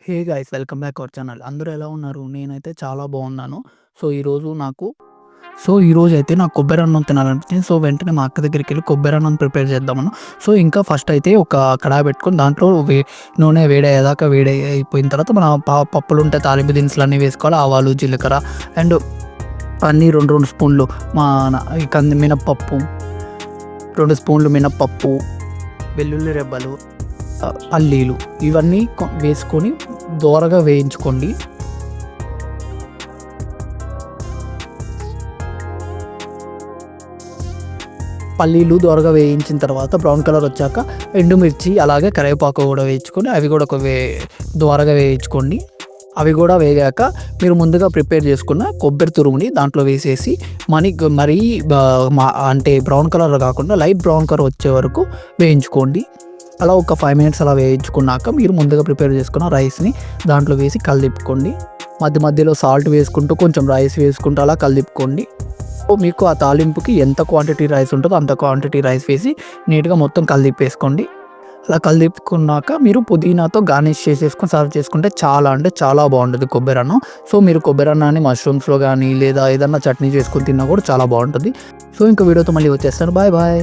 Hey guys welcome back our channel. అందరూ ఎలా ఉన్నారు? నేనైతే చాలా బాగున్నాను. సో ఈరోజు అయితే నాకు కొబ్బరి అన్నం తినాలనిపించింది. సో వెంటనే మా అక్క దగ్గరికి వెళ్ళి కొబ్బరి అన్నం ప్రిపేర్ చేద్దామను. సో ఇంకా ఫస్ట్ అయితే ఒక కడాయి పెట్టుకొని దాంట్లో నూనె వేడయ్యేదాకా అయిపోయిన తర్వాత మన పప్పులు ఉంటే తాలింపు దినుసులు అన్నీ వేసుకోవాలి. ఆవాలు, జీలకర్ర అండ్ అన్నీ రెండు రెండు స్పూన్లు మినప్పప్పు, 2 స్పూన్లు మినప్పప్పు, వెల్లుల్లి రెబ్బలు, పల్లీలు ఇవన్నీ వేసుకొని దోరగా వేయించుకోండి. పల్లీలు దోరగా వేయించిన తర్వాత బ్రౌన్ కలర్ వచ్చాక ఎండుమిర్చి అలాగే కరివేపాకు కూడా వేయించుకొని అవి కూడా దోరగా వేయించుకోండి. అవి కూడా వేగాక మీరు ముందుగా ప్రిపేర్ చేసుకున్న కొబ్బరి తురుముని దాంట్లో వేసేసి మరీ అంటే బ్రౌన్ కలర్ కాకుండా లైట్ బ్రౌన్ కలర్ వచ్చే వరకు వేయించుకోండి. అలా ఒక 5 మినిట్స్ అలా వేయించుకున్నాక మీరు ముందుగా ప్రిపేర్ చేసుకున్న రైస్ని దాంట్లో వేసి కలిదిప్పుకోండి. మధ్యలో సాల్ట్ వేసుకుంటూ కొంచెం రైస్ వేసుకుంటూ అలా కలిదిప్పుకోండి. మీకు ఆ తాలింపుకి ఎంత క్వాంటిటీ రైస్ ఉంటుందో అంత క్వాంటిటీ రైస్ వేసి నీట్గా మొత్తం కలిదిప్పేసుకోండి. అలా కలిదిప్పుకున్నాక మీరు పుదీనాతో గార్నిష్ చేసేసుకొని సర్వ్ చేసుకుంటే చాలా అంటే చాలా బాగుంటుంది కొబ్బరి అన్నం. సో మీరు కొబ్బరి అన్నాన్ని మష్రూమ్స్లో కానీ లేదా ఏదన్నా చట్నీ చేసుకొని తిన్నా కూడా చాలా బాగుంటుంది. సో ఇంకా వీడియోతో మళ్ళీ వచ్చేస్తాను. Bye bye.